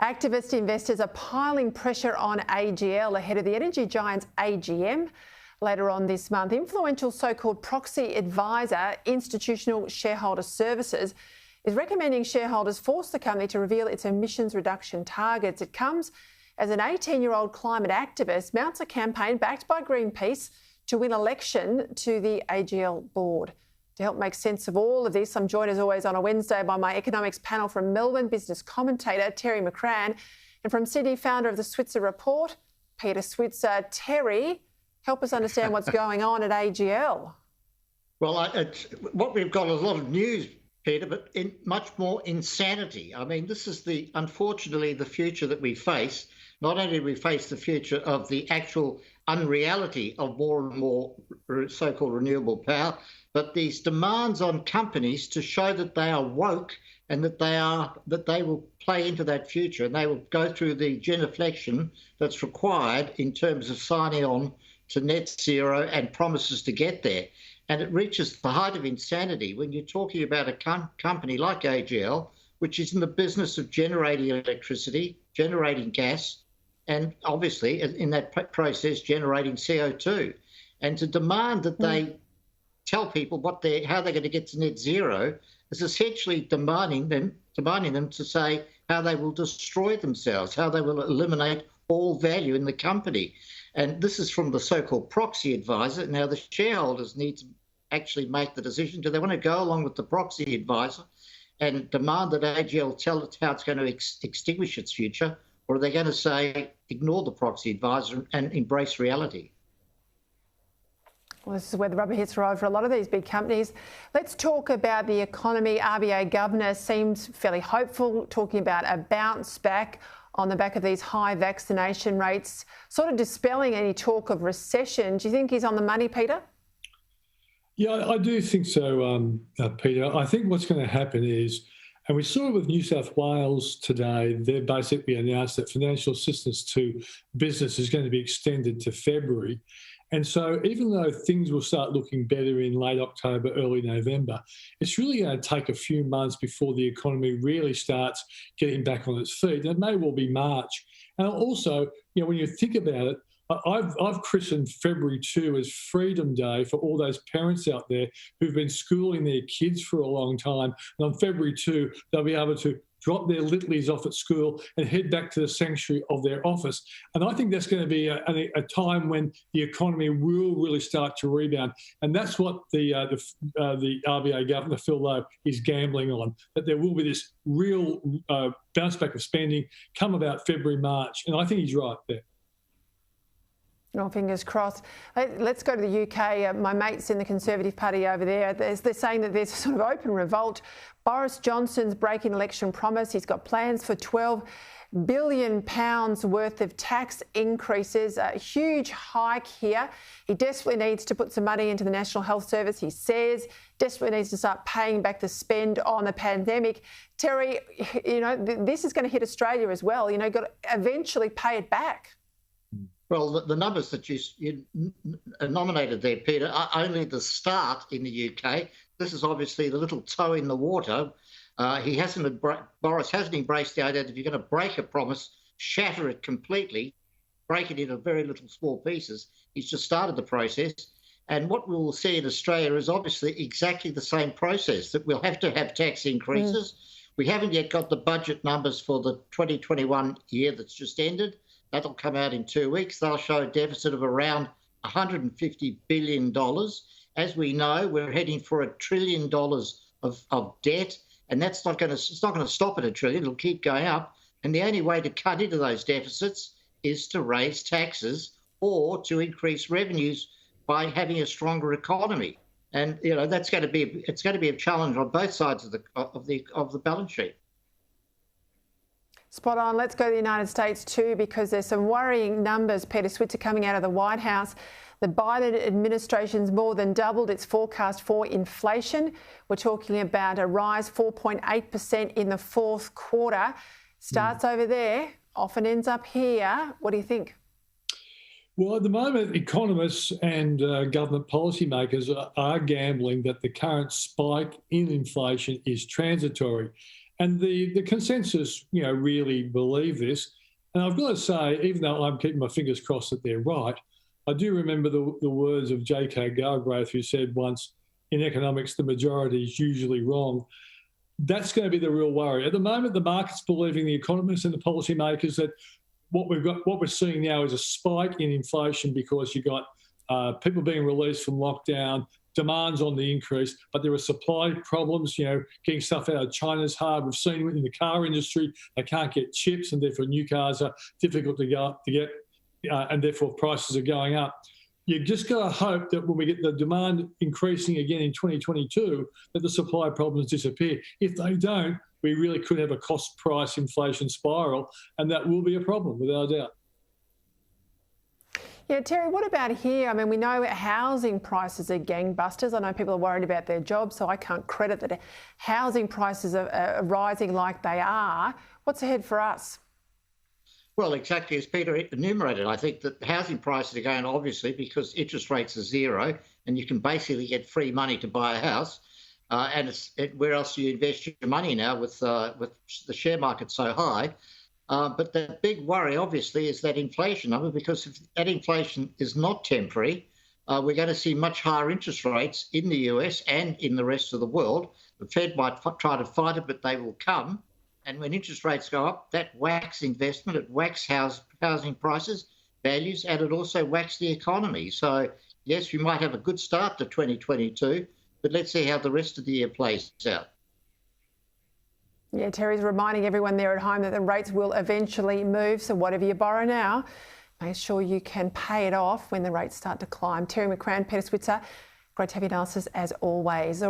Activist investors are piling pressure on AGL ahead of the energy giant's AGM later on this month. Influential so-called proxy advisor, Institutional Shareholder Services, is recommending shareholders force the company to reveal its emissions reduction targets. It comes as an 18-year-old climate activist mounts a campaign backed by Greenpeace to win election to the AGL board. To help make sense of all of this, I'm joined as always on a Wednesday by my economics panel from Melbourne, business commentator Terry McCrann, and from Sydney, founder of the Switzer Report, Peter Switzer. Terry, help us understand what's going on at AGL. Well, what we've got is a lot of news, Peter, but much more insanity. I mean, this is unfortunately the future that we face. Not only do we face the future of the actual unreality of more and more so-called renewable power, but these demands on companies to show that they are woke and that they will play into that future and they will go through the genuflection that's required in terms of signing on to net zero and promises to get there. And it reaches the height of insanity when you're talking about a company like AGL, which is in the business of generating electricity, generating gas, and obviously in that process generating CO2. And to demand that they tell people how they're going to get to net zero is essentially demanding them to say how they will destroy themselves, how they will eliminate all value in the company. And this is from the so-called proxy advisor. Now, the shareholders need to actually make the decision. Do they want to go along with the proxy advisor and demand that AGL tell it how it's going to extinguish its future, or are they going to say, ignore the proxy advisor and embrace reality? Well, this is where the rubber hits the road for a lot of these big companies. Let's talk about the economy. RBA Governor seems fairly hopeful, talking about a bounce back on the back of these high vaccination rates, sort of dispelling any talk of recession. Do you think he's on the money, Peter? Yeah, I do think so, Peter. I think what's going to happen is, and we saw it with New South Wales today, they've basically announced that financial assistance to business is going to be extended to February. And so even though things will start looking better in late October, early November, it's really going to take a few months before the economy really starts getting back on its feet. And it may well be March. And also, when you think about it, I've christened February 2 as Freedom Day for all those parents out there who've been schooling their kids for a long time. And on February 2, they'll be able to drop their littlies off at school and head back to the sanctuary of their office. And I think that's going to be a time when the economy will really start to rebound. And that's what the RBA Governor, Phil Lowe, is gambling on, that there will be this real bounce back of spending come about February, March. And I think he's right there. Well, fingers crossed. Let's go to the UK. My mates in the Conservative Party over there, they're saying that there's a sort of open revolt. Boris Johnson's breaking election promise. He's got plans for £12 billion worth of tax increases, a huge hike here. He desperately needs to put some money into the National Health Service, he says, desperately needs to start paying back the spend on the pandemic. Terry, this is going to hit Australia as well. You've got to eventually pay it back. Well, the numbers that you nominated there, Peter, are only the start in the UK. This is obviously the little toe in the water. Boris hasn't embraced the idea that if you're going to break a promise, shatter it completely, break it into very little small pieces. He's just started the process. And what we will see in Australia is obviously exactly the same process, that we'll have to have tax increases. We haven't yet got the budget numbers for the 2021 year that's just ended. That'll come out in 2 weeks. They'll show a deficit of around $150 billion. As we know, we're heading for $1 trillion of debt, and it's not going to stop at $1 trillion. It'll keep going up. And the only way to cut into those deficits is to raise taxes or to increase revenues by having a stronger economy. And it's going to be a challenge on both sides of the balance sheet. Spot on. Let's go to the United States too, because there's some worrying numbers, Peter Switzer, coming out of the White House. The Biden administration's more than doubled its forecast for inflation. We're talking about a rise 4.8% in the fourth quarter. Starts over there, often ends up here. What do you think? Well, at the moment, economists and government policymakers are gambling that the current spike in inflation is transitory. And the consensus, really believe this. And I've got to say, even though I'm keeping my fingers crossed that they're right, I do remember the words of J.K. Galbraith, who said once, in economics, the majority is usually wrong. That's going to be the real worry. At the moment, the market's believing, the economists and the policymakers, that what we're seeing now is a spike in inflation because you've got people being released from lockdown, demand's on the increase, but there are supply problems. Getting stuff out of China's hard. We've seen in the car industry, they can't get chips, and therefore new cars are difficult to get, and therefore prices are going up. You just got to hope that when we get the demand increasing again in 2022, that the supply problems disappear. If they don't, we really could have a cost price inflation spiral, and that will be a problem without a doubt. Yeah, Terry, what about here? I mean, we know housing prices are gangbusters. I know people are worried about their jobs, so I can't credit that housing prices are rising like they are. What's ahead for us? Well, exactly as Peter enumerated, I think that housing prices are going obviously because interest rates are zero and you can basically get free money to buy a house. And where else do you invest your money now with the share market so high? But the big worry, obviously, is that inflation number, because if that inflation is not temporary, we're going to see much higher interest rates in the US and in the rest of the world. The Fed might try to fight it, but they will come. And when interest rates go up, that whacks investment, it whacks housing prices, values, and it also whacks the economy. So, yes, we might have a good start to 2022, but let's see how the rest of the year plays out. Yeah, Terry's reminding everyone there at home that the rates will eventually move. So whatever you borrow now, make sure you can pay it off when the rates start to climb. Terry McCrann, Peta Credlin, great to have your analysis as always.